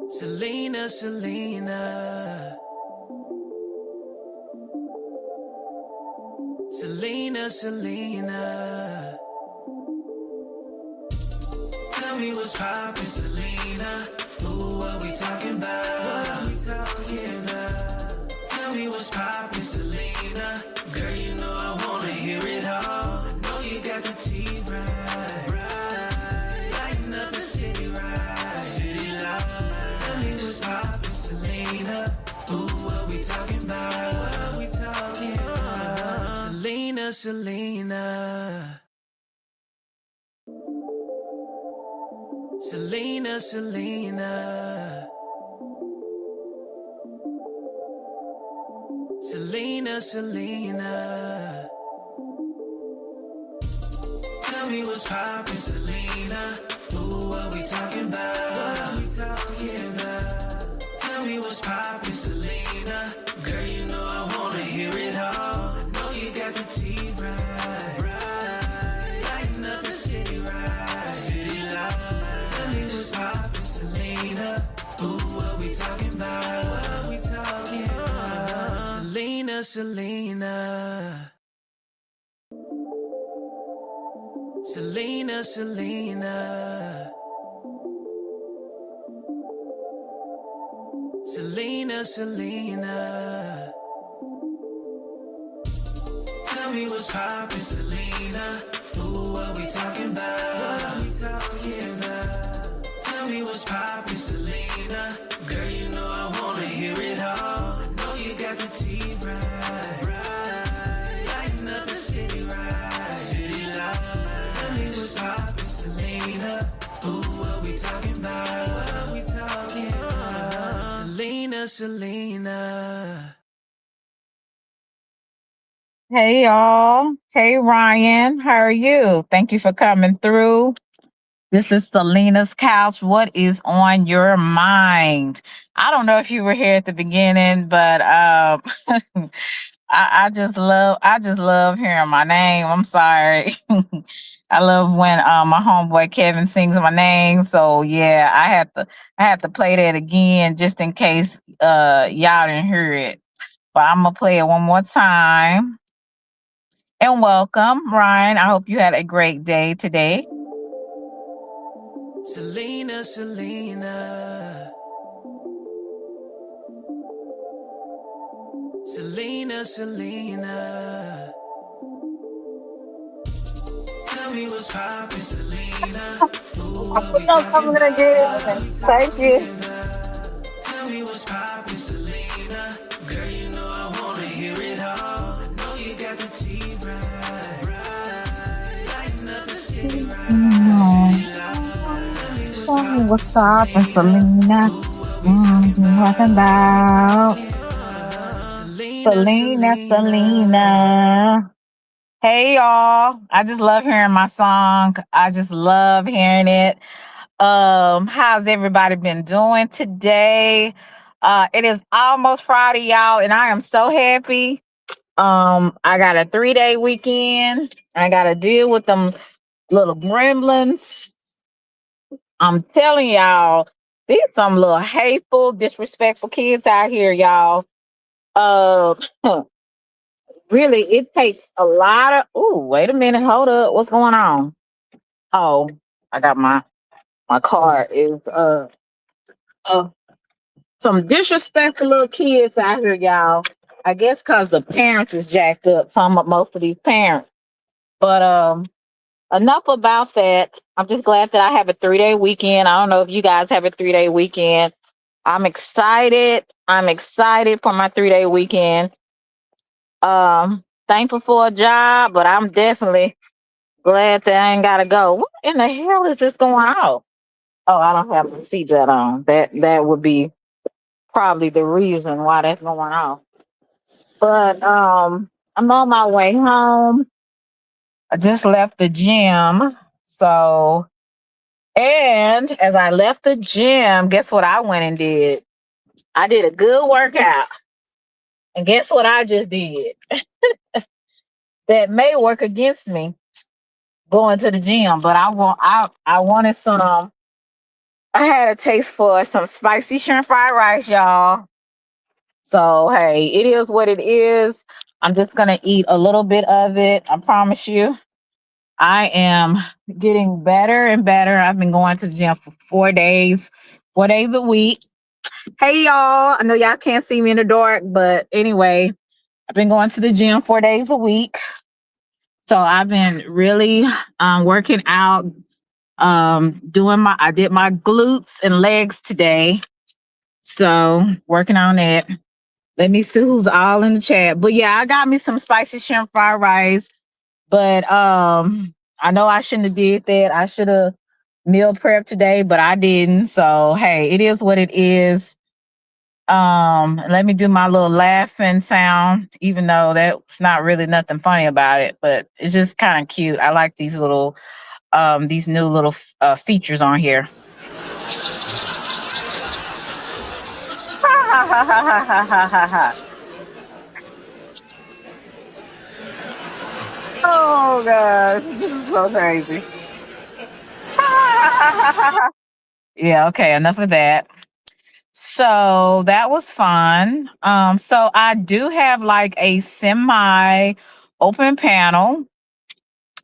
Selena, Selena. Selena, Selena. Tell me what's poppin', Selena. Ooh, what we talking about? Tell me what's poppin', Selena. Girl, you know I wanna hear it all. I know you got the tea right. Lighten up the city right. City light. Tell me what's poppin', Selena. Ooh, what we talking about? Selena, Selena. Selena, Selena. Selena, Selena. Tell me what's poppin', Selena. Ooh, what we talking about? Tell me what's poppin', Selena. Girl, you know I wanna hear it all. I know you got the tea right. Lighten up the city right. City light. Tell me what's poppin', Selena. Ooh, what we talking about? Selena, Selena. Selena, Selena. Selena, Selena. Tell me what's poppin', Selena. Ooh, what we talking about? Tell me what's poppin', Selena. Girl, you know I wanna hear it all. I know you got the tea right. Lighten up the city right. City light. Tell me what's poppin', Selena. Ooh, what we talking about? Selena, Selena. Hey y'all. Hey Ryan, how are you? Thank you for coming through. This is Selena's Couch. What is on your mind? I don't know if you were here at the beginning, but I just love hearing my name. I'm sorry. I love when my homeboy Kevin sings my name. So yeah, I had to play that again just in case y'all didn't hear it. But I'm gonna play it one more time. And welcome, Ryan. I hope you had a great day today. Selena, Selena. Selena, Selena. Tell me what's poppin', Selena. Ooh, I what think we I'm talking coming again. about? Thank you. Tell me what's poppin', Selena. Girl, you know I wanna hear it all. I know you got the tea right. Lighten up the city right. City light. Tell me what's Tell me what's poppin', up, and Selena. Selena. Ooh, what we talking What about about? Selena, Selena? Selena. Selena. Hey y'all. I just love hearing my song. I just love hearing it. How's everybody been doing today? It is almost Friday, y'all, and I am so happy. I got a 3-day weekend. I gotta deal with them little gremlins. I'm telling y'all, these some little hateful, disrespectful kids out here, y'all. Uh, really, it takes a lot of. Oh, wait a minute, hold up, what's going on? Oh, I got my car is uh some disrespectful little kids out here, y'all. I guess cause the parents is jacked up. Most of these parents, but enough about that. I'm just glad that I have a 3-day weekend. I don't know if you guys have a 3-day weekend. I'm excited. I'm excited for my 3-day weekend. Thankful for a job, but I'm definitely glad that I ain't gotta go. What in the hell is this going on? Oh, I don't have my seatbelt on. That would be probably the reason why that's going on. But I'm on my way home. I just left the gym. So and as I left the gym, guess what I went and did? I did a good workout. And guess what I just did? That may work against me going to the gym, but I wanted some I had a taste for some spicy shrimp fried rice, y'all. So hey, it is what it is. I'm just gonna eat a little bit of it. I promise you. I am getting better and better. I've been going to the gym for 4 days, 4 days a week. Hey y'all, I know y'all can't see me in the dark, but anyway, I've been going to the gym 4 days a week. So I've been really working out, doing I did my glutes and legs today. So working on that. Let me see who's all in the chat. But yeah, I got me some spicy shrimp fried rice. But I know I shouldn't have did that. I should have meal prep today, but I didn't. So hey, it is what it is. Let me do my little laughing sound, even though that's not really nothing funny about it, but it's just kind of cute. I like these new little features on here. Oh gosh, this is so crazy. Yeah, okay, enough of that. So that was fun. So I do have like a semi open panel.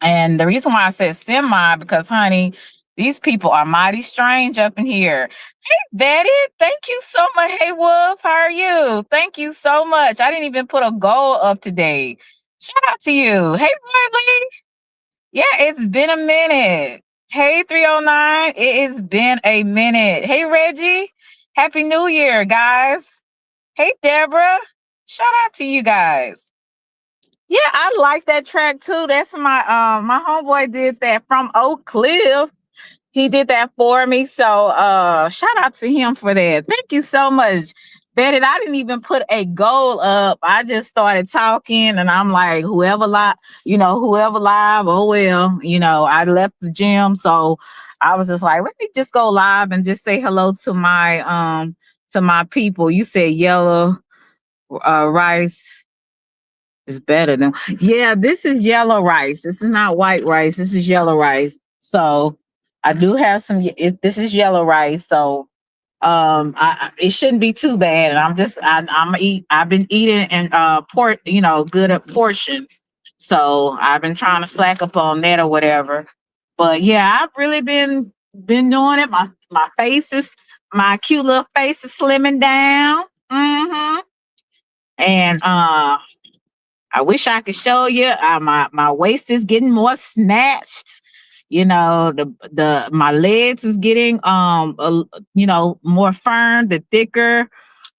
And the reason why I said semi, because honey, these people are mighty strange up in here. Betty, thank you so much. Hey Wolf, how are you? Thank you so much. I didn't even put a goal up today. Shout out to you. Hey Bradley. Yeah, it's been a minute. Hey 309, it has been a minute. Hey Reggie, Happy New Year, guys. Hey Deborah, shout out to you guys. Yeah, I like that track too. That's my homeboy did that from Oak Cliff. He did that for me. So shout out to him for that. Thank you so much. Betty, I didn't even put a goal up. I just started talking and I'm like, whoever live, oh well, I left the gym. So I was just like, let me just go live and just say hello to my people. You said yellow rice is better than, yeah, this is yellow rice. This is not white rice. This is yellow rice. So I do have this is yellow rice. So it shouldn't be too bad. And I've been eating and good at portions. So I've been trying to slack up on that or whatever. But yeah, I've really been doing it. My cute little face is slimming down. And I wish I could show you. My waist is getting more snatched. The my legs is getting more firm, the thicker.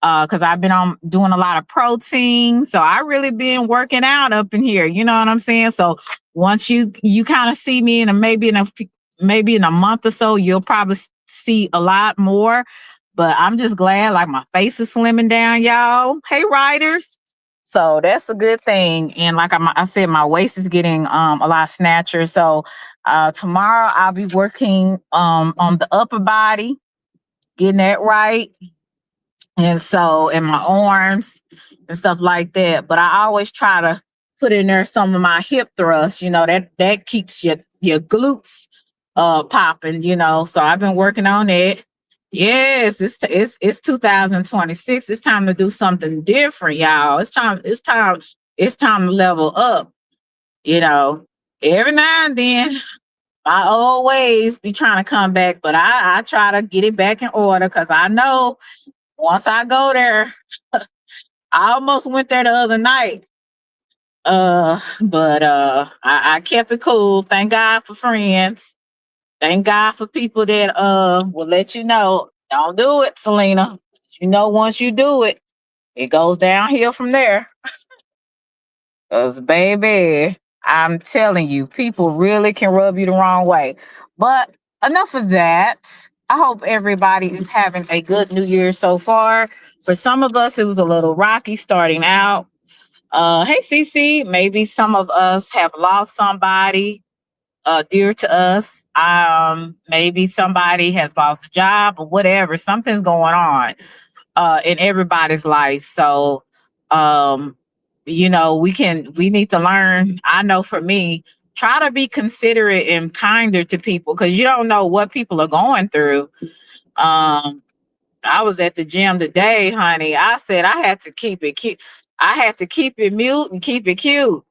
Because I've been on doing a lot of protein, so I really been working out up in here. You know what I'm saying? So once you kind of see me maybe in a month or so, you'll probably see a lot more. But I'm just glad, like my face is slimming down, y'all. Hey, writers. So that's a good thing. And like I said, my waist is getting a lot snatcher. So tomorrow I'll be working on the upper body, getting that right. And so in my arms and stuff like that. But I always try to put in there some of my hip thrusts, that keeps your glutes popping, So I've been working on it. Yes, it's 2026. It's time to do something different, y'all. It's time to level up, you know. Every now and then my old ways be trying to come back, but I try to get it back in order because I know once I go there, I almost went there the other night. But I kept it cool. Thank God for friends. Thank God for people that will let you know, don't do it, Selena. Once you do it, it goes downhill from there. Cause baby, I'm telling you, people really can rub you the wrong way. But enough of that. I hope everybody is having a good New Year so far. For some of us, it was a little rocky starting out. Hey, Cece, maybe some of us have lost somebody dear to us. Maybe somebody has lost a job or whatever. Something's going on in everybody's life. So, we need to learn. I know for me, try to be considerate and kinder to people because you don't know what people are going through. Um, I was at the gym today, honey. I said I had to keep it cute. I had to keep it mute and keep it cute.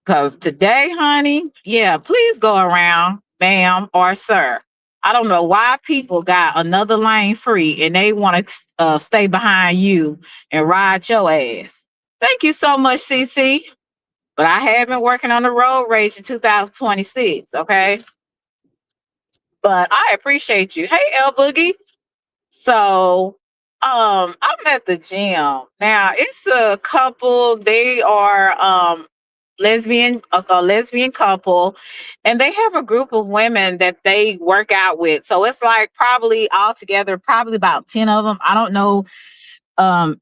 Cause today, honey, yeah, please go around, ma'am or sir. I don't know why people got another lane free and they want to stay behind you and ride your ass. Thank you so much, CC. But I have been working on the road rage in 2026. Okay, but I appreciate you. Hey, El Boogie. So, I'm at the gym now. It's a couple. They are a lesbian couple, and they have a group of women that they work out with. So it's like probably altogether, probably about 10 of them. I don't know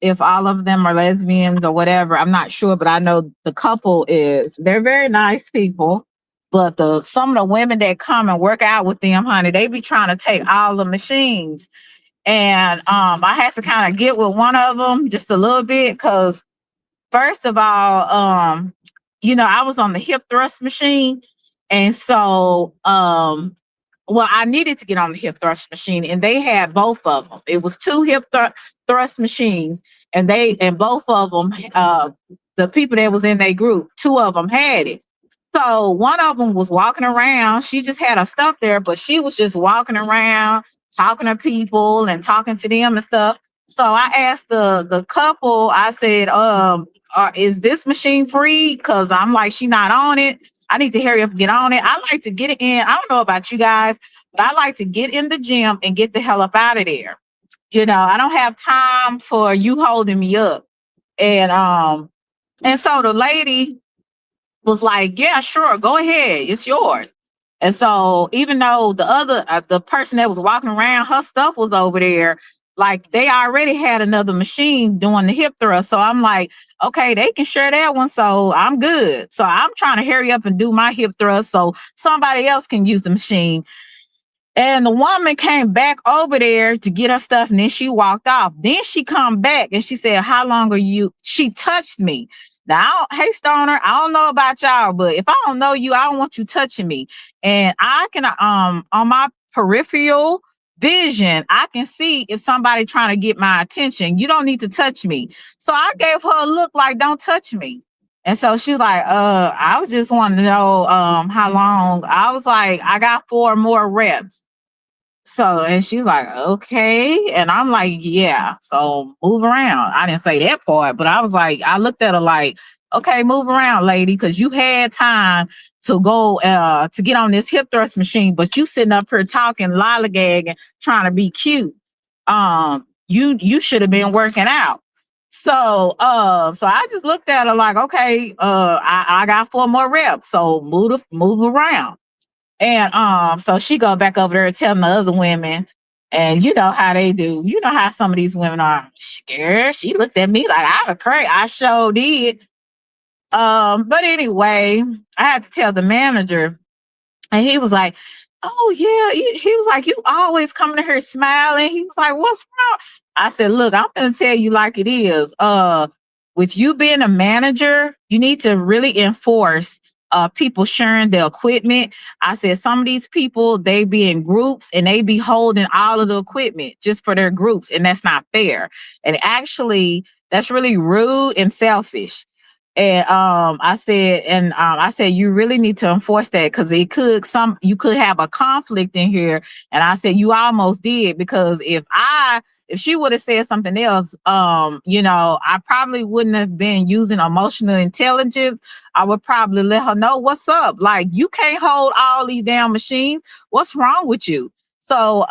if all of them are lesbians or whatever. I'm not sure, but I know the couple is. They're very nice people. But the some of the women that come and work out with them, honey, they be trying to take all the machines. And I had to kind of get with one of them just a little bit because first of all, I was on the hip thrust machine, and so well, I needed to get on the hip thrust machine, and they had both of them. It was two thrust machines, and both of them, the people that was in their group, two of them had it. So one of them was walking around. She just had her stuff there, but she was just walking around, talking to people and talking to them and stuff. So I asked the couple. I said, is this machine free? Because I'm like, she not on it. I need to hurry up and get on it. I like to get it in. I don't know about you guys, but I like to get in the gym and get the hell up out of there. I don't have time for you holding me up. And so the lady was like, "Yeah, sure, go ahead, it's yours." And so even though the person that was walking around, her stuff was over there, like they already had another machine doing the hip thrust. So I'm like, okay, they can share that one, so I'm good. So I'm trying to hurry up and do my hip thrust so somebody else can use the machine. And the woman came back over there to get her stuff, and then she walked off. Then she come back and she said, "How long are you?" She touched me. Now, hey Stoner, I don't know about y'all, but if I don't know you, I don't want you touching me. And I can on my peripheral vision, I can see if somebody trying to get my attention. You don't need to touch me. So I gave her a look like, "Don't touch me." And so she was like, I was just wanting to know how long. I was like, "I got 4 more reps." So, and she's like, "Okay." And I'm like, "Yeah. So move around." I didn't say that part, but I was like, I looked at her like, "Okay, move around, lady, because you had time to go to get on this hip thrust machine, but you sitting up here talking, lollygagging, trying to be cute. You should have been working out." So I just looked at her like, "Okay, I got 4 more reps. So move around." And so she go back over there telling the other women, and you know how they do. You know how some of these women are scared. She looked at me like I was crazy. I sure did. But anyway, I had to tell the manager, and he was like, "Oh yeah." He was like, "You always coming to her smiling." He was like, "What's wrong?" I said, "Look, I'm gonna tell you like it is. With you being a manager, you need to really enforce people sharing the equipment." I said, "Some of these people, they be in groups and they be holding all of the equipment just for their groups, and that's not fair. And actually, that's really rude and selfish." And I said, "You really need to enforce that because you could have a conflict in here." And I said, "You almost did, because if she would have said something else, I probably wouldn't have been using emotional intelligence. I would probably let her know what's up. Like, you can't hold all these damn machines. What's wrong with you?" So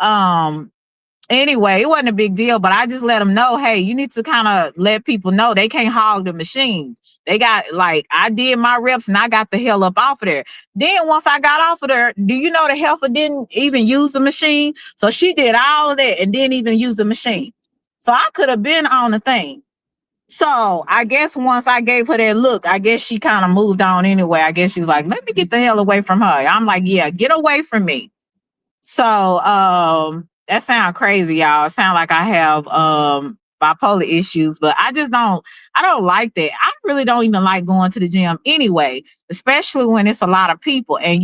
anyway, it wasn't a big deal, but I just let them know, hey, you need to kind of let people know they can't hog the machines. They got, like, I did my reps and I got the hell up off of there. Then once I got off of there, do you know the heifer didn't even use the machine? So she did all of that and didn't even use the machine. So I could have been on the thing. So I guess once I gave her that look, I guess she kind of moved on anyway. I guess she was like, "Let me get the hell away from her." I'm like, "Yeah, get away from me." So that sounds crazy, y'all. It sounds like I have bipolar issues, but I don't like that. I really don't even like going to the gym anyway, especially when it's a lot of people. And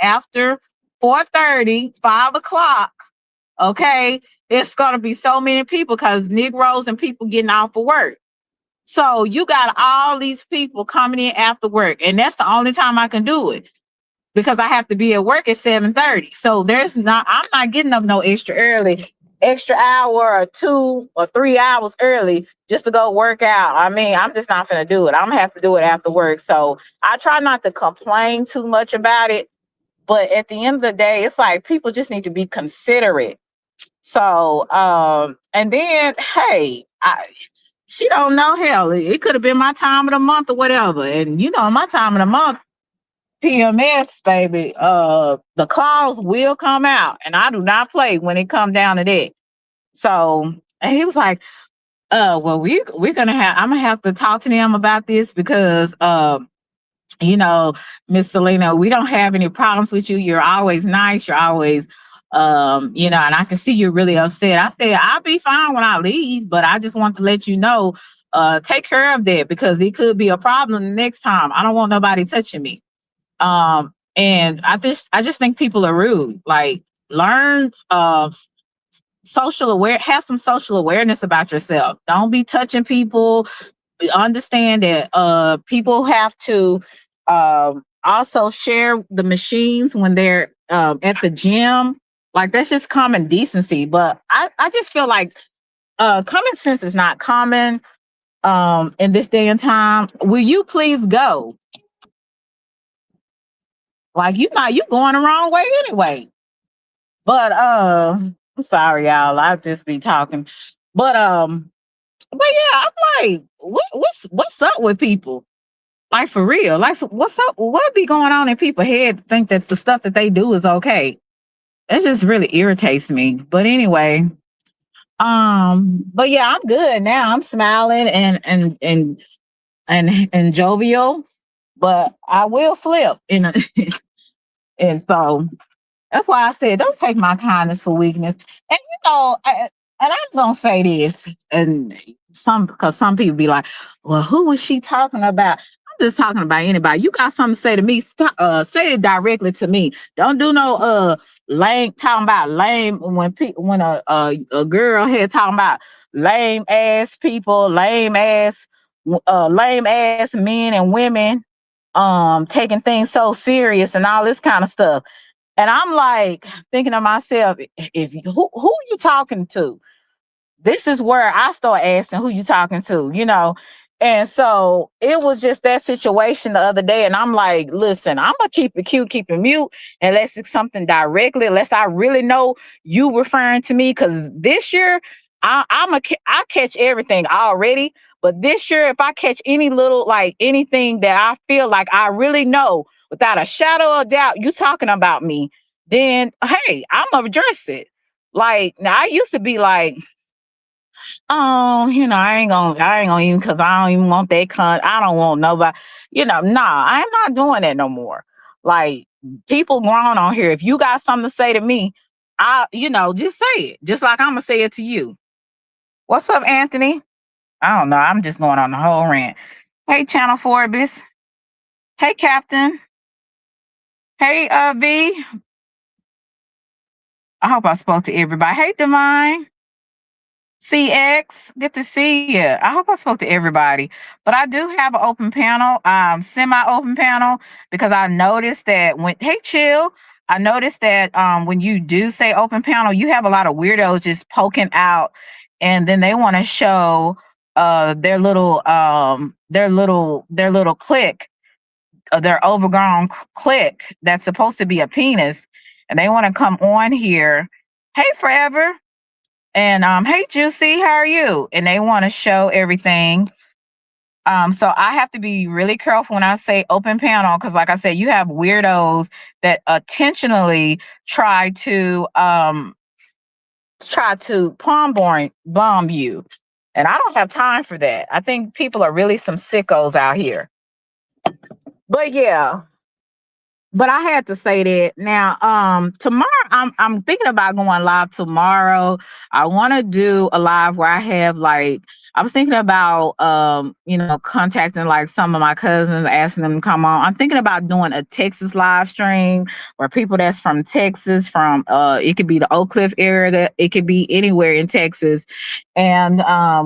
after 4:30, 5 o'clock, Okay. It's gonna be so many people because Negroes and people getting off of work. So you got all these people coming in after work, and that's the only time I can do it because I have to be at work at 7:30. So I'm not getting up no extra early, extra hour or 2 or 3 hours early just to go work out. I mean, I'm just not gonna do it. I'm gonna have to do it after work. So I try not to complain too much about it. But at the end of the day, it's like people just need to be considerate. So and then hey, she don't know, hell. It could have been my time of the month or whatever. And my time of the month, PMS, baby, the claws will come out. And I do not play when it come down to that. So and he was like, well, we're gonna have I'm gonna have to talk to them about this because you know, Miss Selena, we don't have any problems with you. You're always nice. You're always, and I can see you're really upset. I said, I'll be fine when I leave, but I just want to let you know, take care of that because it could be a problem the next time. I don't want nobody touching me. And I just think people are rude. Like, learn, have some social awareness about yourself. Don't be touching people. Understand that people have to also share the machines when they're at the gym. Like, that's just common decency. But I just feel like common sense is not common in this day and time. Will you please go? Like, you going the wrong way anyway. But I'm sorry, y'all. I'll just be talking. But yeah, I'm like, what's up with people? Like, for real. Like, so what's up? What be going on in people's head to think that the stuff that they do is okay? It just really irritates me. But anyway, but yeah, I'm good now. I'm smiling and jovial, but I will flip and so that's why I said, don't take my kindness for weakness. And and I'm gonna say this, and because some people be like, "Well, who was she talking about?" I'm just talking about anybody. You got something to say to me? Say it directly to me. Don't do no lame talking about lame when a girl here talking about lame ass people, lame ass men and women, taking things so serious and all this kind of stuff. And I'm like thinking to myself, if you, who you talking to? This is where I start asking who you talking to. And so it was just that situation the other day. And I'm like, listen, I'm gonna keep it cute, keep it mute, unless it's something directly, unless I really know you referring to me. Cause this year, I catch everything already. But this year, if I catch any little like anything that I feel like I really know without a shadow of doubt, you talking about me, then hey, I'm gonna address it. Like, now I used to be like, oh, I ain't gonna even, because I don't even want that I don't want nobody, nah, I'm not doing that no more. Like, people grown on here. If you got something to say to me, just say it. Just like I'm gonna say it to you. What's up, Anthony? I don't know. I'm just going on the whole rant. Hey, Channel Forbes. Hey, Captain. Hey, V. I hope I spoke to everybody. Hey, Divine. CX, good to see you. I hope I spoke to everybody. But I do have an open panel, semi-open panel, because I noticed that hey, Chill, I noticed that when you do say open panel, you have a lot of weirdos just poking out, and then they want to show their little click, their overgrown click that's supposed to be a penis, and they want to come on here. Hey, Forever. And hey, Juicy, how are you? And they want to show everything. So I have to be really careful when I say open panel, because like I said, you have weirdos that intentionally try to bomb you. And I don't have time for that. I think people are really some sickos out here. But yeah, but I had to say that. Now, tomorrow I'm thinking about going live tomorrow. I want to do a live where I have like I was thinking about contacting like some of my cousins, asking them to come on. I'm thinking about doing a Texas live stream where people that's from Texas, from it could be the Oak Cliff area, it could be anywhere in Texas, and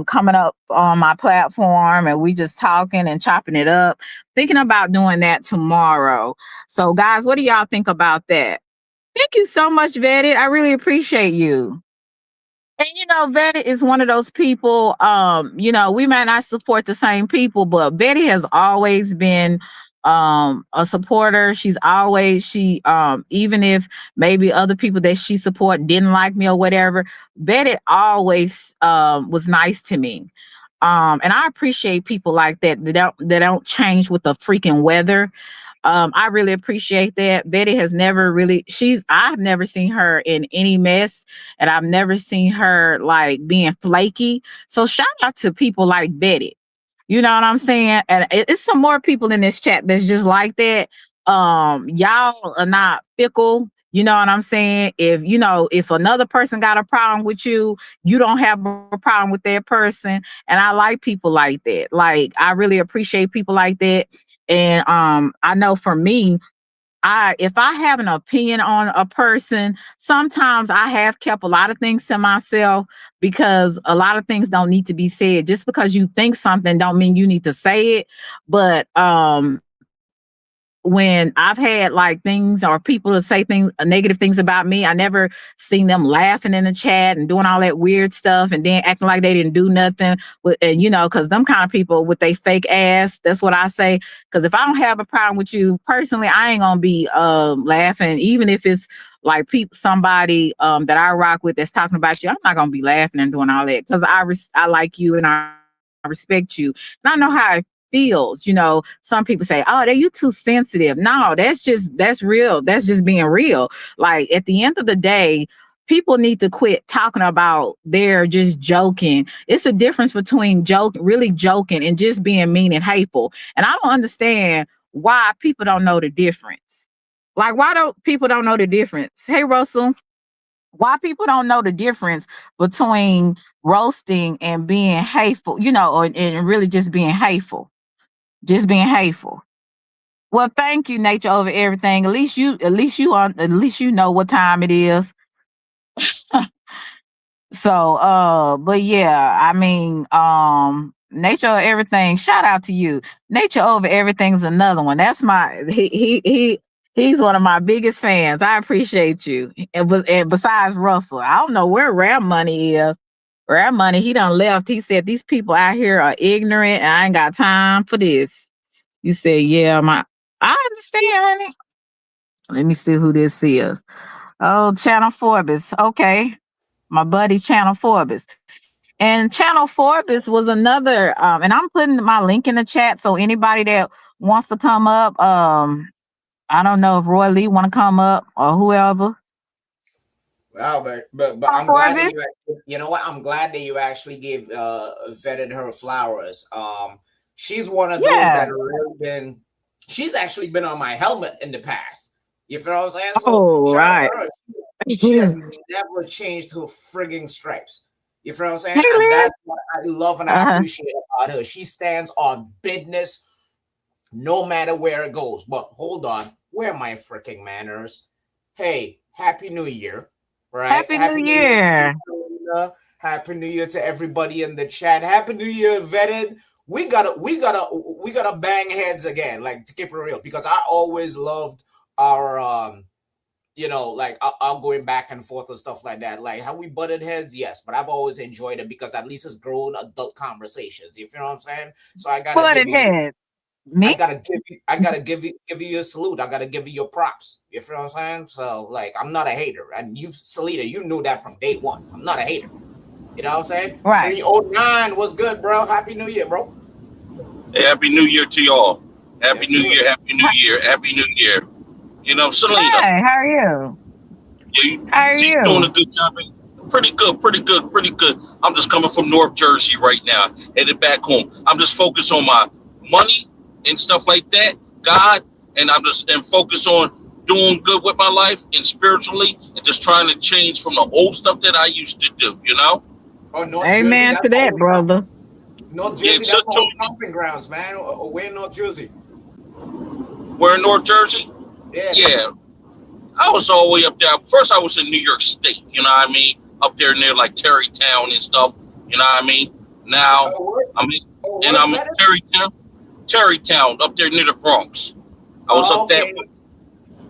coming up on my platform and we just talking and chopping it up. Thinking about doing that tomorrow. So guys, what do y'all think about that? Thank you so much, Vetted. I really appreciate you. And Vetty is one of those people, we might not support the same people, but Betty has always been a supporter. She even if maybe other people that she support didn't like me or whatever, Betty always was nice to me. And I appreciate people like that that don't change with the freaking weather. I really appreciate that. Betty has never really I've never seen her in any mess, and I've never seen her like being flaky. So shout out to people like Betty. You know what I'm saying? And it's some more people in this chat that's just like that. Y'all are not fickle. You know what I'm saying? If another person got a problem with you, you don't have a problem with that person. And I like people like that. Like I really appreciate people like that. And I know for me, if I have an opinion on a person, sometimes I have kept a lot of things to myself because a lot of things don't need to be said. Just because you think something don't mean you need to say it. But when I've had like things or people to say things negative things about me, I never seen them laughing in the chat and doing all that weird stuff and then acting like they didn't do nothing with, and because them kind of people with they fake ass, that's what I say. Because if I don't have a problem with you personally, I ain't gonna be laughing, even if it's like somebody that I rock with that's talking about you. I'm not gonna be laughing and doing all that because I like you and I respect you and I know how it feels. Some people say, "Oh, you too sensitive." No, that's real. That's just being real. Like at the end of the day, people need to quit talking about they're just joking. It's a difference between really joking, and just being mean and hateful. And I don't understand why people don't know the difference. Like, why don't people don't know the difference? Hey, Russell, why people don't know the difference between roasting and being hateful, and really just being hateful. Just being hateful. Well, thank you, nature over everything. At least you know what time it is. So, but yeah, I mean, nature over everything. Shout out to you. Nature over everything is another one. That's he's one of my biggest fans. I appreciate you. And besides Russell, I don't know where Rap Money is. Rap Money, he done left. He said these people out here are ignorant, and I ain't got time for this. You said, yeah, I understand, honey. Let me see who this is. Oh, Channel Forbes. Okay. My buddy Channel Forbes. And Channel Forbes was another, and I'm putting my link in the chat. So anybody that wants to come up, I don't know if Roy Lee want to come up or whoever. Wow, but Channel I'm glad that Forbes? you know what? I'm glad that you actually gave vetted her flowers. She's one of those Yeah. that have really been. She's actually been on my helmet in the past. You feel what I'm saying? So Oh, shout out right. to her. She Hey, has never changed her frigging stripes. You feel what I'm saying? And Liz. that's what I love and I Uh-huh. appreciate about her. She stands on business no matter where it goes. But hold on, where are my freaking manners? Hey, Happy New Year, right? Happy New Happy New Year to you, Year. Selena. Happy New Year to everybody in the chat. Happy New Year, vetted. We gotta bang heads again, like to keep it real, because I always loved our like I'll going back and forth and stuff like that. Like how we butted heads, yes, but I've always enjoyed it because at least it's grown adult conversations. You feel what I'm saying? So I gotta What give it you had. Me? I gotta give you a salute. I gotta give you your props. You feel what I'm saying? So like I'm not a hater. And you Selena, you knew that from day one. I'm not a hater. You know what I'm saying? Right. 309 was good, bro. Happy New Year, bro. Happy New Year to y'all. Happy Yes, New sir. Year, Happy New Year, Happy New Year. Selena, Hey, how are you? How are she's doing a you? good job. Pretty good, pretty good, pretty good. I'm just coming from North Jersey right now, headed back home. I'm just focused on my money and stuff like that, God, and I'm just and focused on doing good with my life and spiritually, and just trying to change from the old stuff that I used to do. You know? Oh, North Jersey, Amen that's to my that, whole brother. North Yeah. Jersey, So, that's my whole stomping grounds, man. We're in North Jersey. we're in North Jersey. Yeah. Yeah, I was all the way up there. First, I was in New York State. You know what I mean? Up there near like Terrytown and stuff. You know what I mean? Now Oh, where, I'm in, oh, and where's I'm in that? Terrytown, up there near the Bronx. I was Oh, up that okay. way,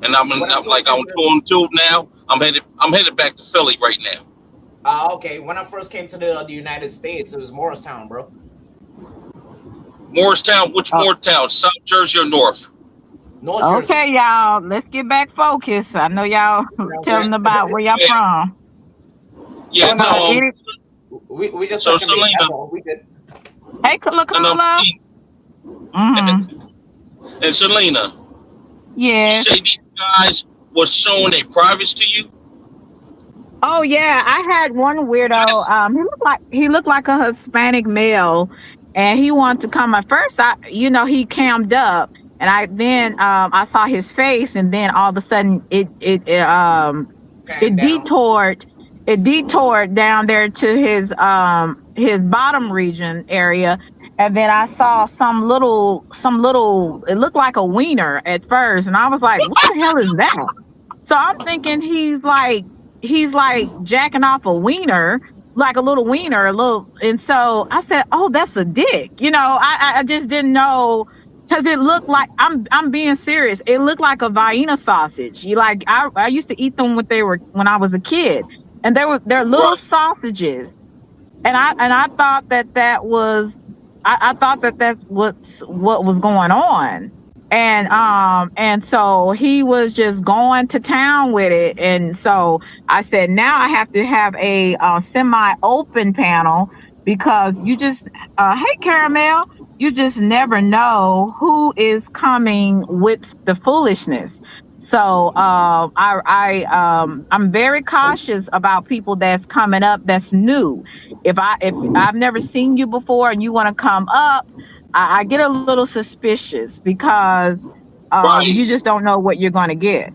and I'm, in, When I I'm first like came I'm to the doing two now. I'm headed back to Philly right now. Okay. When I first came to the United States, it was Morristown, bro. Morristown, which Oh, Morristown? South Jersey or North? North Jersey. okay, y'all. Let's get back focused. I know y'all You know what I'm telling about saying? where y'all Yeah, from. yeah. Oh But no, any we just So touching base. Selena That's all. We did. hey, and Lacola. Mm-hmm. and Selena, you say Yes. these guys was showing their privates to you? Oh yeah, I had one weirdo. Yes. He looked like a Hispanic male, and he wanted to come. At first, he cammed up, and I saw his face, and then all of a sudden Pan it down. detoured, down there to his bottom region area, and then I saw some little. It looked like a wiener at first, and I was like, "What the hell is that?" So I'm thinking he's like jacking off a wiener, like a little wiener, a little. And so I said, "Oh, that's a dick." I just didn't know because it looked like I'm being serious. It looked like a Vienna sausage. You like I used to eat them when I was a kid, and they're little Right. sausages, and I thought I thought that that's what was going on. And so he was just going to town with it. And so I said, now I have to have a semi open panel because hey, Caramel, you just never know who is coming with the foolishness. So I'm very cautious about people that's coming up that's new. If I've never seen you before and you want to come up, I get a little suspicious because you Right. just don't know what you're going to get.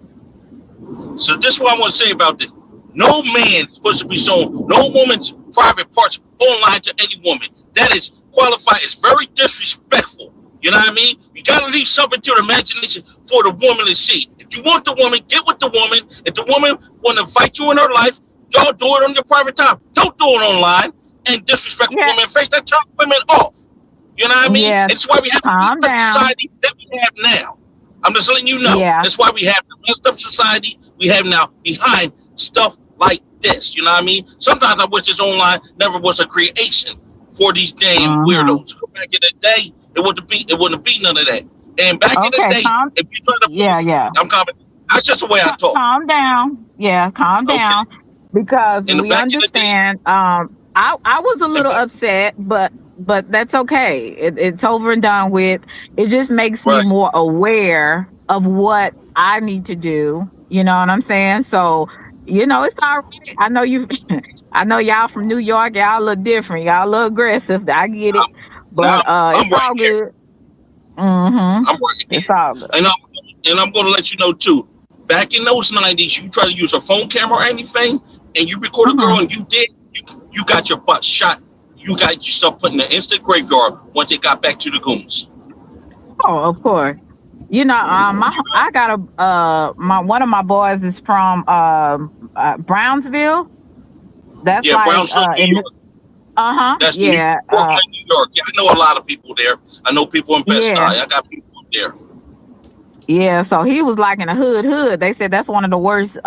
So this is what I want to say about this. No man is supposed to be showing no woman's private parts online to any woman. That is qualified. It's very disrespectful. You know what I mean? You gotta leave something to the imagination for the woman to see. If you want the woman, get with the woman. If the woman want to invite you in her life, y'all do it on your private time. Don't do it online and disrespect a Yeah, woman face. That turn women off. You know what I mean? yeah. And it's why we have the Calm messed up down. society that we have now. I'm just letting you know. Yeah. That's why we have the messed up society we have now behind stuff like this. You know what I mean? Sometimes I wish this online never was a creation for these damn Hmm. weirdos. Back in the day, it wouldn't be none of that. And back in the Okay. day, if you try to Yeah, yeah. I'm coming. That's just the way I talk. Calm down. Yeah, calm Okay. down. Because In the we back in the day, understand. I was a and little back, upset, but that's okay. It's over and done with. It just makes me right, more aware of what I need to do. You know what I'm saying? So, it's all right. I know you I know y'all from New York, y'all look different. Y'all look aggressive. I get it. I'm, now But it's I'm right all here. good. Mm-hmm. I'm right It's here, all good. and I'm going to let you know too. Back in those '90s, you try to use a phone camera or anything, and you record a girl, Mm-hmm. and you got your butt shot. You got yourself put in the instant graveyard once they got back to the goons. Oh, of course. I got my one of my boys is from Brownsville. That's Yeah, like Brownsville, New in York. uh-huh, That's yeah, Brooklyn, New York. Yeah, I know a lot of people there. I know people in Bed-Stuy. yeah, I got people up there. yeah. So he was like in a hood. They said that's one of the worst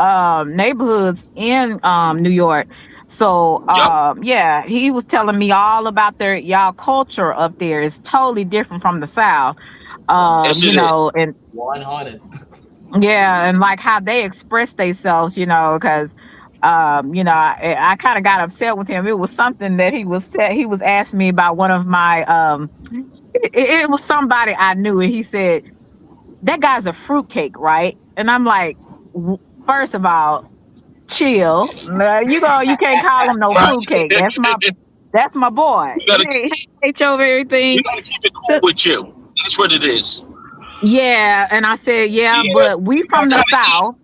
neighborhoods in New York. So Yep. yeah, he was telling me all about their y'all culture up there. It's totally different from the South. Yes, it is. And 100. yeah, and like how they express themselves, because I kind of got upset with him. It was something that he was asking me about one of my it was somebody I knew, and he said that guy's a fruitcake, right? And I'm like, first of all, chill. Nah, you can't call him no Right. fruitcake. That's my boy. you gotta He ain't over you everything. gotta keep it cool with you. That's what it is. Yeah, and I said, yeah, Yeah, but we you from the gotta ease, South.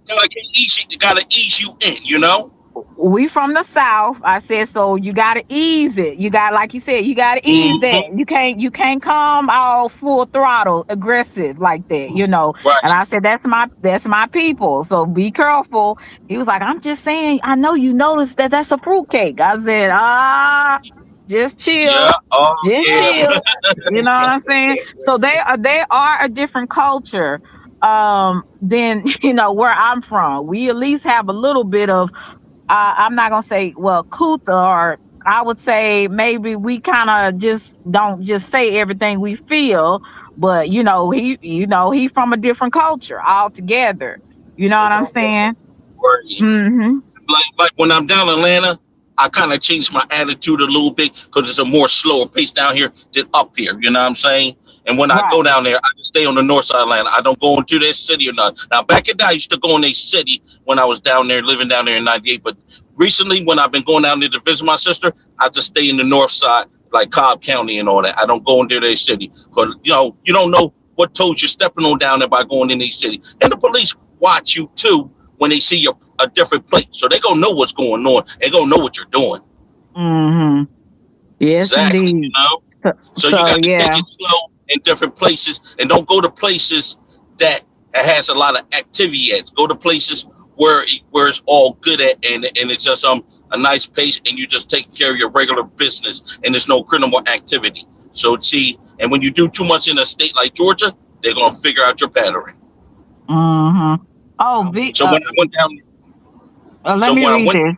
gotta ease you in. You know. We from the South. I said, so you gotta ease it. You got, like you said, you gotta ease that. Hmm. You can't come all full throttle aggressive like that, you know. And Right. I said, that's my people. So be careful. He was like, I'm just saying, I know you noticed that that's a fruitcake. I said, just chill. Yeah. Oh Just yeah. chill. You know what I'm saying? So they are a different culture than where I'm from. We at least have a little bit of I'm not gonna say well Kutha, or I would say maybe we kind of just don't just say everything we feel, but he from a different culture altogether. You know They what I'm talk saying? different. Right. Mm-hmm. Like when I'm down in Atlanta, I kind of change my attitude a little bit because it's a more slower pace down here than up here. You know what I'm saying? And when I go Right. down there, I just stay on the north side of Atlanta. I don't go into that city or nothing. Now back in the day, I used to go in a city when I was down there, living down there in '98. But recently, when I've been going down there to visit my sister, I just stay in the north side, like Cobb County and all that. I don't go into their city because you don't know what toes you're stepping on down there by going in these city. And the police watch you too when they see a different plate. So they gonna know what's going on. They gonna know what you're doing. Mm-hmm. Yes, Exactly. indeed. So, So you so got to take yeah. it slow in different places, and don't go to places that has a lot of activity at. Go to places where it's all good at, and it's just a nice pace, and you just take care of your regular business, and there's no criminal activity. So see, and when you do too much in a state like Georgia, they're gonna figure out your pattern. Mm-hmm. Oh, I'm V. with So you. when I went down, Let so me when I read went, this.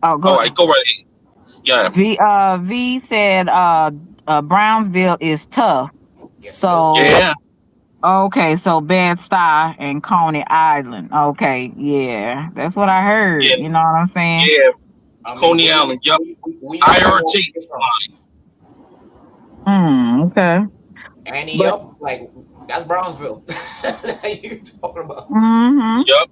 Oh, all go. right, go right ahead. Yeah, V said Brownsville is tough. Yes, it is. So yeah, okay, so Bed Stuy and Coney Island. Okay, yeah, that's what I yeah, heard. You know what I'm saying? yeah. I mean, Coney Island, yep. we from where IRT we're from. Okay. And But yup, like that's Brownsville. You talking about? hmm yep.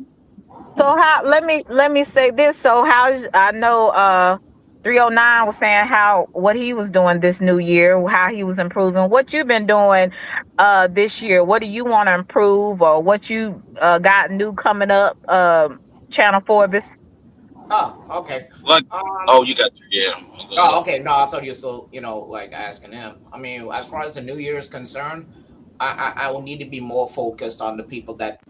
so how let me say this. So how I know 309 was saying how what he was doing this new year, how he was improving. What you've been doing this year? What do you want to improve, or what you got new coming up? Channel Forbes. Oh, okay. Like, Um. oh, you got your, yeah. Oh, okay. No, I thought you were still, like asking him. I mean, as far as the New Year is concerned, I will need to be more focused on the people that,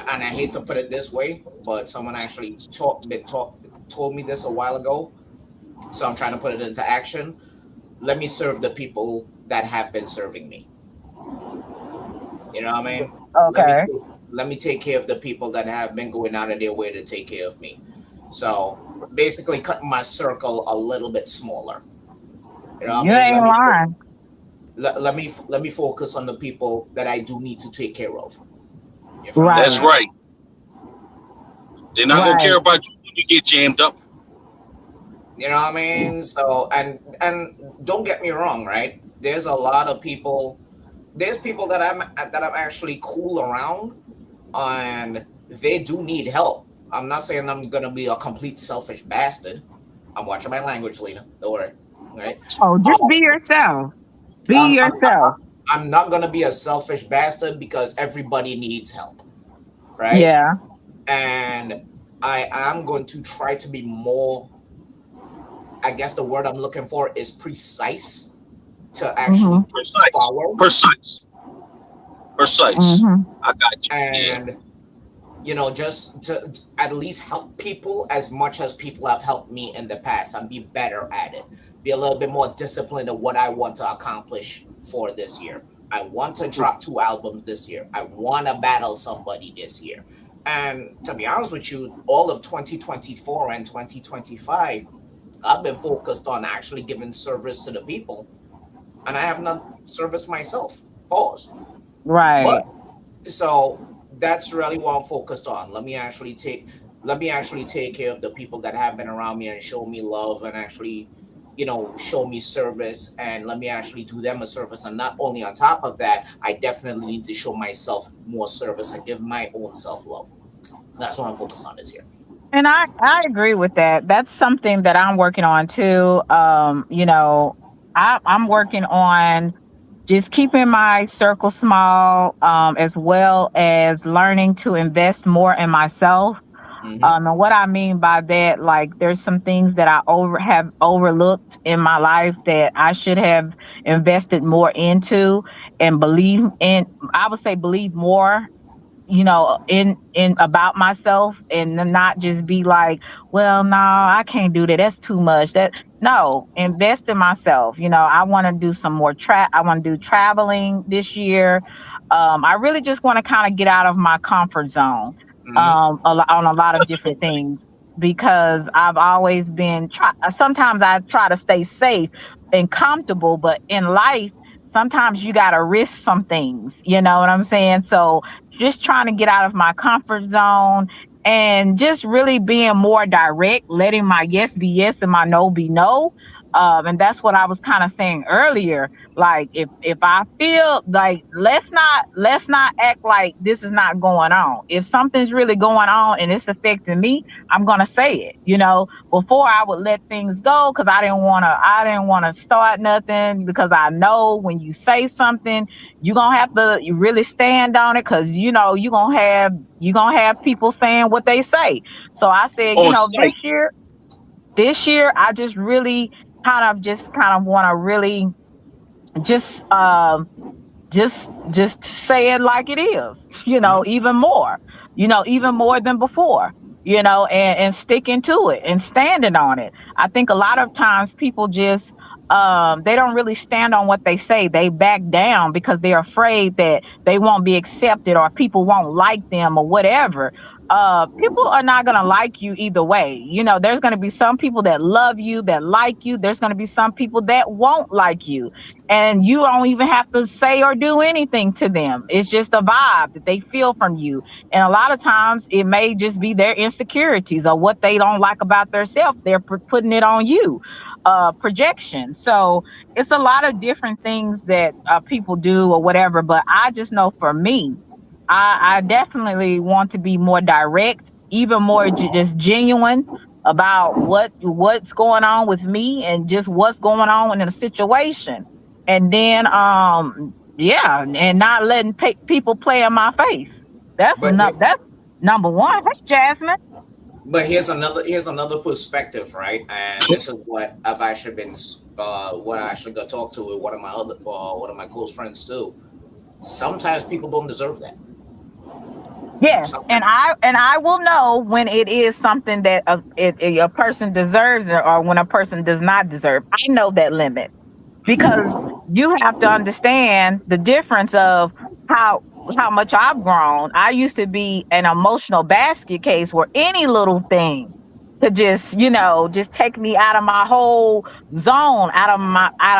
and I hate to put it this way, but someone actually told me this a while ago, so I'm trying to put it into action. Let me serve the people that have been serving me. You know what I mean? Let me Okay. take, let me take care of the people that have been going out of their way to take care of me. So basically, cutting my circle a little bit smaller. You know what I You mean? ain't lying. Let me focus on the people that I do need to take care of. You feel what I'm That's Right. saying? right. They're not gonna care Right. about you when you get jammed up. You know what I mean? So and don't get me wrong, right? There's a lot of people. There's people that I'm actually cool around, and they do need help. I'm not saying I'm gonna be a complete selfish bastard. I'm watching my language, Lena. Don't worry. Right? Oh, just be Um, yourself. Be I'm, I'm, yourself. I'm not gonna be a selfish bastard because everybody needs help, right? Yeah. And I am going to try to be more. I guess the word I'm looking for is precise to Mm-hmm. actually Precise, follow. precise, precise. Mm-hmm. I got you. Yeah, And just to at least help people as much as people have helped me in the past and be better at it. Be a little bit more disciplined of what I want to accomplish for this year. I want to drop 2 albums this year. I want to battle somebody this year. And to be honest with you, all of 2024 and 2025, I've been focused on actually giving service to the people, and I have not serviced myself. Pause. But Right. so that's really what I'm focused on. Let me actually take care of the people that have been around me and show me love and actually, show me service, and let me actually do them a service. And not only on top of that, I definitely need to show myself more service and give my own self love. That's what I'm focused on this year. And I agree with that. That's something that I'm working on too. I'm working on. just keeping my circle small, as well as learning to invest more in myself. Mm-hmm. And what I mean by that, like there's some things that I have overlooked in my life that I should have invested more into and believe in. I would say believe more, in about myself, and then not just be like, well, no, I can't do that, that's too much. That No, invest in myself. I want to do some more I want to do traveling this year. I really just want to kind of get out of my comfort zone, Mm-hmm. on a lot of That's a different good thing. things, because I've always been sometimes I try to stay safe and comfortable, but in life sometimes you got to risk some things, you know what I'm saying? So just trying to get out of my comfort zone and just really being more direct, letting my yes be yes and my no be no. And that's what I was kind of saying earlier. Like if I feel like, let's not act like this is not going on. If something's really going on and it's affecting me, I'm gonna say it. Before I would let things go because I didn't wanna start nothing, because I know when you say something, you're gonna have to you really stand on it, because you're gonna have people saying what they say. So I said, On this site. year I just really kind of want to really just just say it like it is, Mm-hmm. even more than before, and sticking to it and standing on it. I think a lot of times people just they don't really stand on what they say. They back down because they're afraid that they won't be accepted or people won't like them or whatever. People are not going to like you either way. There's going to be some people that love you, that like you. There's going to be some people that won't like you, and you don't even have to say or do anything to them. It's just a vibe that they feel from you. And a lot of times it may just be their insecurities or what they don't like about themselves. They're putting it on you, projection. So it's a lot of different things that people do or whatever. But I just know for me, I definitely want to be more direct, even more just genuine about what's going on with me and just what's going on in a situation. And then yeah, and not letting people play in my face. That's But enough. That's number one. Hey, Jasmine. but here's another perspective, right? And this is what I've actually been what I actually got talked to with one of my close friends too. Sometimes people don't deserve that. Yes, and Sometimes. I will know when it is something that a person deserves, or when a person does not deserve. I know that limit, because you have to understand the difference of how how much I've grown. I used to be an emotional basket case where any little thing could just take me out of my whole zone, out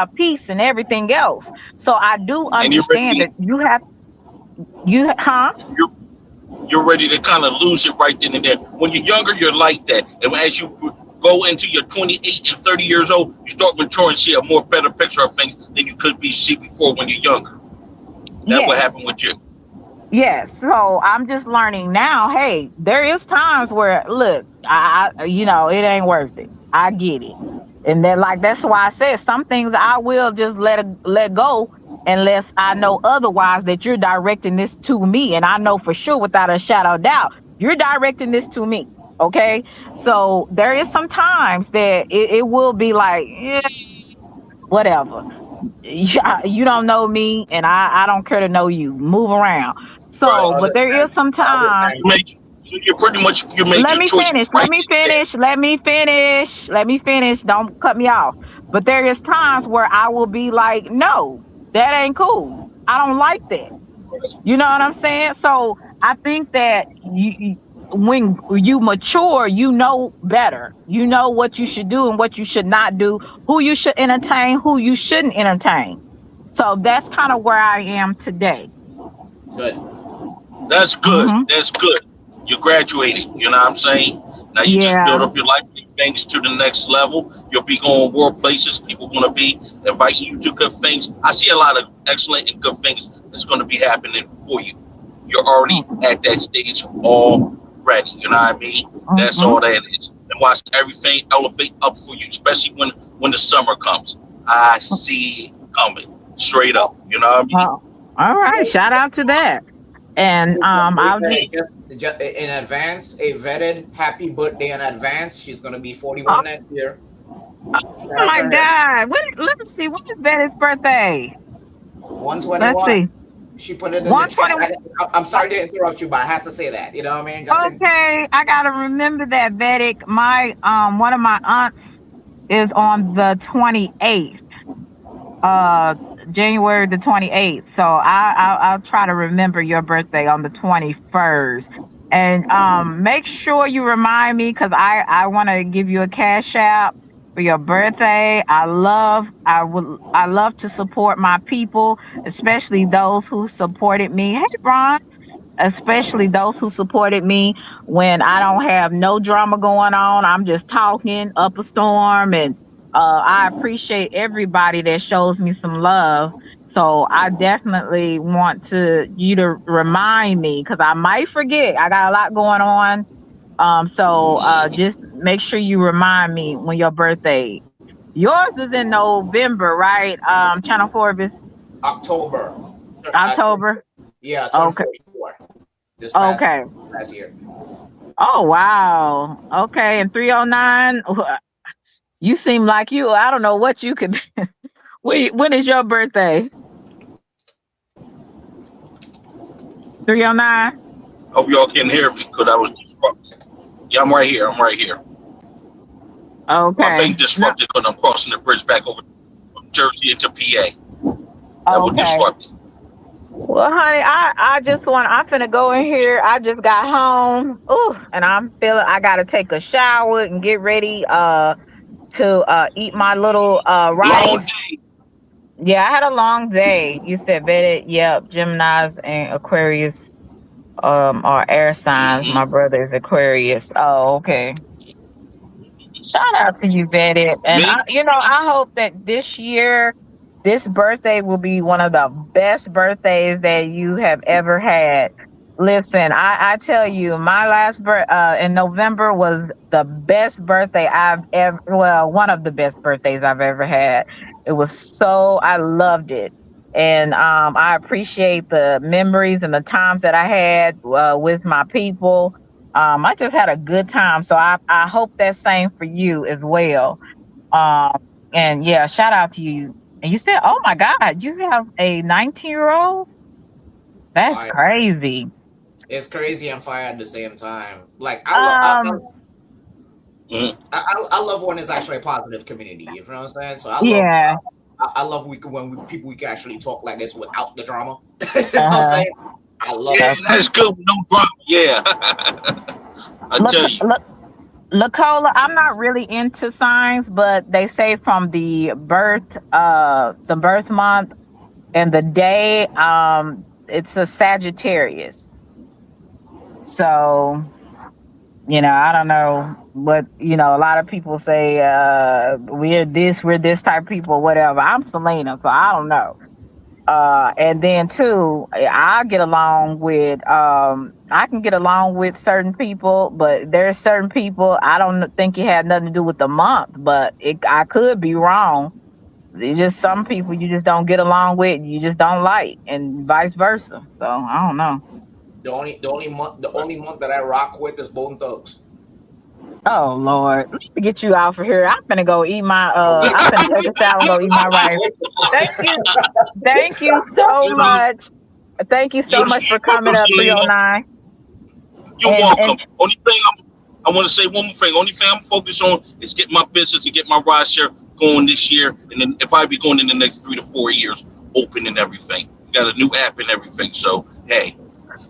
of peace and everything else. So I do And you're understand ready. that huh? You're you're ready to kind of lose it right then and there. When you're younger, you're like that, and as you go into your 28 and 30 years old, you start maturing and see a more better picture of things than you could be see before when you're younger. That what Yes. happened with you. Yes, so I'm just learning now. Hey, there is times where, look, it ain't worth it. I get it, and then like that's why I said some things I will just let go unless I know otherwise that you're directing this to me, and I know for sure without a shadow of doubt you're directing this to me. Okay, so there is some times that it will be like, whatever. You don't know me, and I don't care to know you. Move around. But So, but other there is times, some other time. You times, made so you're pretty much you made Let your me choices finish. Let right me then and there. finish. Let me finish. Let me finish. Don't cut me off. But there is times where I will be like, no, that ain't cool. I don't like that. You know what I'm saying? So I think that when you mature, you know better. You know what you should do and what you should not do, who you should entertain, who you shouldn't entertain. So that's kind of where I am today. good. That's good. Hmm. That's good. You're graduating. You know what I'm saying? Now you just build Yeah. up your life, take things to the next level. You'll be going world places. People going to be inviting you to good things. I see a lot of excellent and good things that's going to be happening for you. You're already Mm-hmm. at that stage already. You know what I mean? That's Mm-hmm. all that is. And watch everything elevate up for you, especially when the summer comes. I see it coming. Straight up. You know what I mean? Oh, all right. Shout out to that. And I'll just Just in advance, a vetted happy birthday in advance. She's gonna be oh 41 next year. Shout out to my her. God. Let's see, when is Betty's birthday? Let's 121. see. She put it in the chat. 121. I'm sorry to interrupt you, but I had to say that. You know what I mean? Just in Okay, I gotta remember that, Vedic. My one of my aunts is on the 28th, uh January the 28th. So I'll try to remember your birthday on the 21st. And make sure you remind me, because I want to give you a cash app for your birthday. I love to support my people, especially those who supported me. Hey Ron, especially those who supported me when I don't have no drama going on. I'm just talking up a storm, and I appreciate everybody that shows me some love. So I definitely want to you to remind me, because I might forget. I got a lot going on. So just make sure you remind me when your birthday. Yours is in November, right? Channel Forbes, October. October. Yeah, I turned Okay. 44 this Okay. past year. Oh wow. Okay, and 309. You seem like you. I don't know what you could. When is your birthday? 309. Hope y'all can hear me because I was disrupted. Yeah, I'm right here. I'm right here. My Okay. thing disrupted because I'm crossing the bridge back over from Jersey into PA. That was Okay. disrupted. Well, honey, I just want. I'm finna go in here. I just got home. Ooh, and I'm feeling. I gotta take a shower and get ready. To eat my little Long rice. day. Yeah, I had a long day. You said Vedic. Yep, Gemini's and Aquarius are air signs. Mm-hmm. My brother is Aquarius. Oh, okay. Shout out to you, Vetted. And Me? I hope that this year, this birthday will be one of the best birthdays that you have ever had. Listen, I tell you, my last in November was the best birthday I've ever, well, one of the best birthdays I've ever had. It was so, I loved it. And I appreciate the memories and the times that I had with my people. I just had a good time. So I hope that's same for you as well. Um, and yeah, shout out to you. And you said, oh my God, you have a 19-year-old? That's Fire. crazy. It's crazy and fire at the same time. Like Um, Mm-hmm. I love when it's actually a positive community. You know what I'm saying? So yeah. I love people we can actually talk like this without the drama. You know what I'm Uh-huh. saying? I love Yeah, it. Okay. that's good. No drama. Yeah. I Look, tell you. look, Lacola, I'm not really into signs, but they say from the birth month and the day, it's a Sagittarius. So I don't know what, a lot of people say we're this type of people, whatever. I'm Selena, so I don't know. And then too, I can get along with certain people, but there's certain people I don't think it had nothing to do with the month, but I could be wrong. It's just some people you just don't get along with, you just don't like, and vice versa. So I don't know. The only month that I rock with is Bone Thugs. Oh Lord, let me get you out for here. I'm gonna go eat my. Okay. I'm gonna take a shower and go eat my rice. Thank you, thank you so You know, much. Thank you so you're much for welcome, coming up, Selena. 309. You're And welcome. Only thing I want to say one more thing. Only thing I'm focused on is getting my business and get my ride share going this year, and then if I be going in the next 3 to 4 years, open and everything. Got a new app and everything. So hey,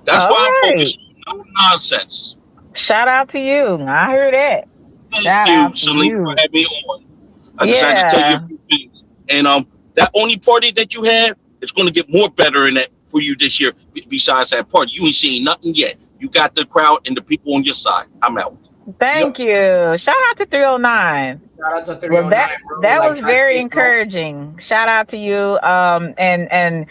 that's all why I'm right, focused on. No nonsense. shout out to you. I heard that. Thank Shout you, out to Selena, for you. having me on. I just had to tell you a Yeah, few things. And that only party that you had is going to get more better in that for you this year. Besides that party, you ain't seen nothing yet. You got the crowd and the people on your side. I'm out. thank Yep. you. Shout out to 309. Shout out to Well, 309, bro. that Like was very Tragedy, bro. encouraging. Shout out to you. And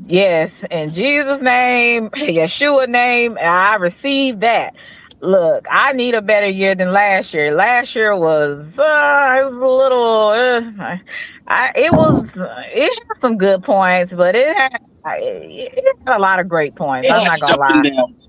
yes, in Jesus' name, Yeshua name, I received that. Look, I need a better year than last year. Last year it was a little it had some good points, but it had a lot of great points. It I'm has not its gonna ups lie. and downs.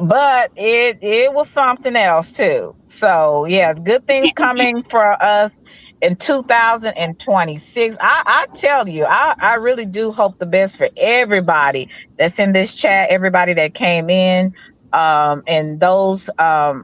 But it was something else too. So yeah, good things coming for us in 2026. I tell you, I really do hope the best for everybody that's in this chat, everybody that came in, and those that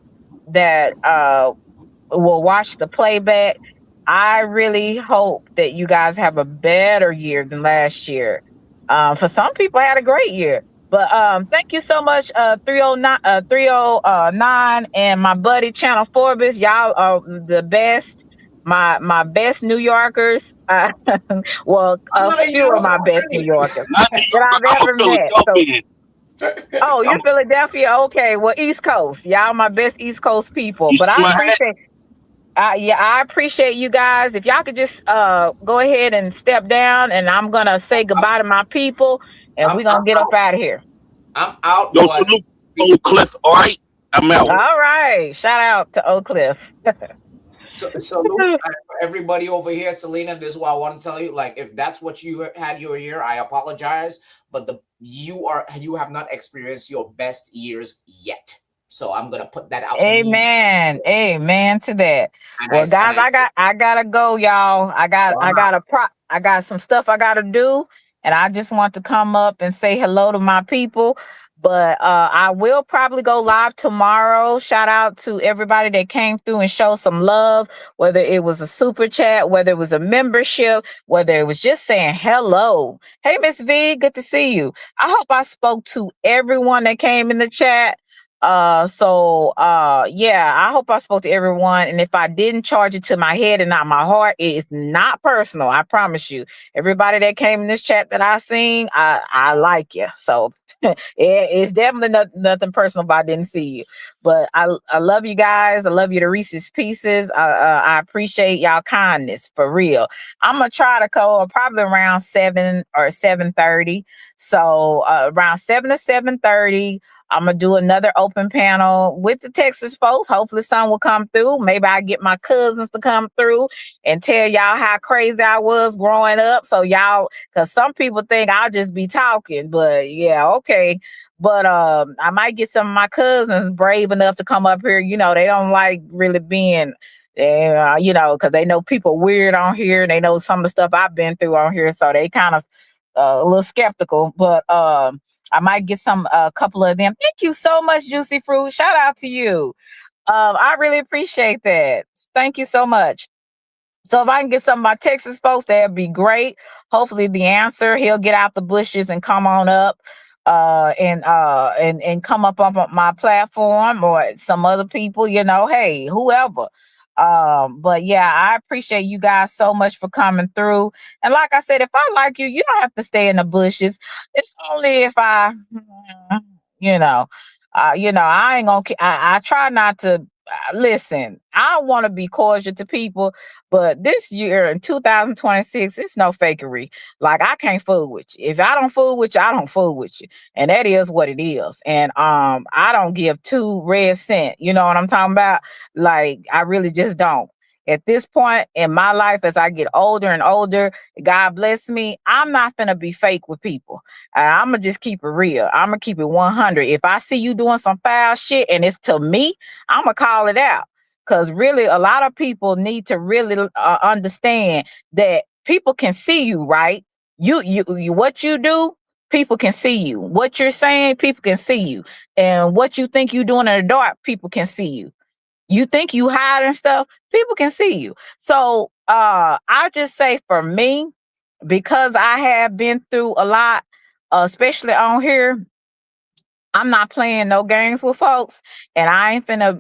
will watch the playback. I really hope that you guys have a better year than last year. For some people, had a great year. But thank you so much, 309 and my buddy Channel Forbes. Y'all are the best. My best New Yorkers. Well, I'm a not a few of Yorker. my I'm best New Yorkers Not New that Yorker. I've I'm a ever met. So, Philadelphian. oh, I'm you're Philadelphia. Okay, well, East Coast. Y'all my best East Coast people. You But see I my hat? appreciate yeah, I appreciate you guys. If y'all could just go ahead and step down, and I'm gonna say goodbye to my people, and we're I'm gonna get up out. out of here. I'm out, Yo, but salute be- Old Cliff. All right, I'm out. All right, shout out to Oak Cliff. so salute for everybody over here, Selena. This is what I want to tell you. Like, if that's what you had your year, I apologize, but you have not experienced your best years yet. So I'm gonna put that out immediately. Amen. Amen to that. And Well, and guys, I say, I gotta go, y'all. so I'm out. I got some stuff I gotta do, and I just want to come up and say hello to my people. But I will probably go live tomorrow. Shout out to everybody that came through and showed some love, whether it was a super chat, whether it was a membership, whether it was just saying hello. Hey, Miss V, good to see you. I hope I spoke to everyone that came in the chat. Yeah, I hope I spoke to everyone. And if I didn't, charge it to my head and not my heart. It's not personal, I promise you. Everybody that came in this chat that I seen, I like you. So it's definitely nothing personal if I didn't see you. But I love you guys. I love you to Reese's Pieces. I appreciate y'all kindness for real. I'm gonna try to go probably around 7 or 7:30. So around 7 to 7:30. I'm gonna do another open panel with the Texas folks. Hopefully, some will come through. Maybe I get my cousins to come through and tell y'all how crazy I was growing up. So y'all, because some people think I'll just be talking, but yeah, okay. But I might get some of my cousins brave enough to come up here. You know, they don't like really being, because they know people weird on here and they know some of the stuff I've been through on here, so they kind of a little skeptical. But I might get some a couple of them. Thank you so much, Juicy Fruit. Shout out to you. I really appreciate that. Thank you so much. So if I can get some of my Texas folks, that'd be great. Hopefully the answer, he'll get out the bushes and come on up and come up on my platform or some other people, hey, whoever. But yeah, I appreciate you guys so much for coming through. And like I said, if I like you, you don't have to stay in the bushes. It's only if you know, I ain't gonna. I try not to listen. I want to be cordial to people, but this year in 2026, it's no fakery. Like I can't fool with you. If I don't fool with you, I don't fool with you, and that is what it is. And I don't give two red cent. You know what I'm talking about? Like I really just don't. At this point in my life, as I get older and older, God bless me, I'm not gonna be fake with people. I'm gonna just keep it real. I'm gonna keep it 100. If I see you doing some foul shit and it's to me, I'm gonna call it out. Cause really, a lot of people need to really understand that people can see you, right? What you do, people can see you. What you're saying, people can see you. And what you think you're doing in the dark, people can see you. You think you hiding stuff, people can see you. So I just say for me, because I have been through a lot, especially on here, I'm not playing no games with folks, and I ain't finna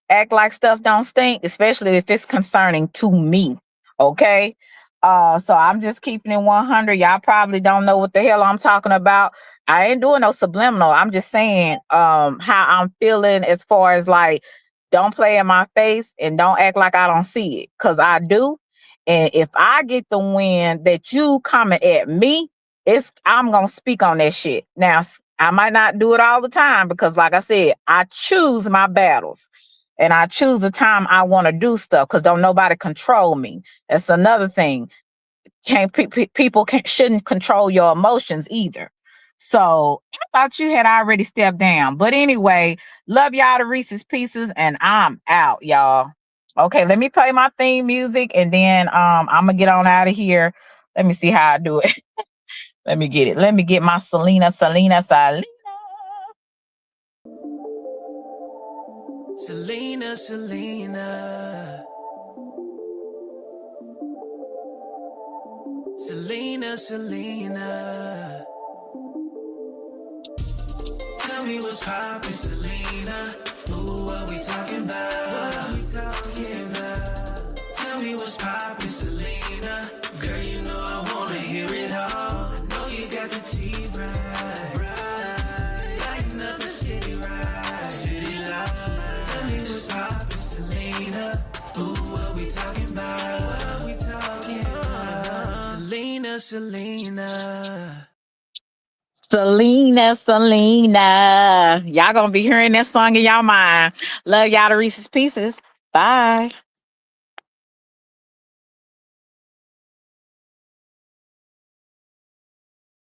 act like stuff don't stink, especially if it's concerning to me. Okay. So I'm just keeping it 100. Y'all probably don't know what the hell I'm talking about. I ain't doing no subliminal. I'm just saying how I'm feeling as far as like don't play in my face and don't act like I don't see it. Cause I do. And if I get the win that you coming at me, I'm gonna speak on that shit. Now I might not do it all the time because, like I said, I choose my battles and I choose the time I want to do stuff because don't nobody control me. That's another thing. People shouldn't control your emotions either. So I thought you had already stepped down. But anyway, love y'all to Reese's Pieces, and I'm out, y'all. Okay, let me play my theme music and then I'm gonna get on out of here. Let me see how I do it. Let me get it. Let me get my Selena. Selena. Selena. Tell me what's poppin', Selena. Ooh, what we talking about? Tell me what's poppin', Selena. Girl, you know I wanna hear it all. I know you got the tea right. Lighting up the city right. City lights. Tell me what's poppin', Selena. Ooh, what we talking about? Selena. Selena. Y'all gonna be hearing that song in y'all mind. Love y'all to Reese's Pieces. Bye.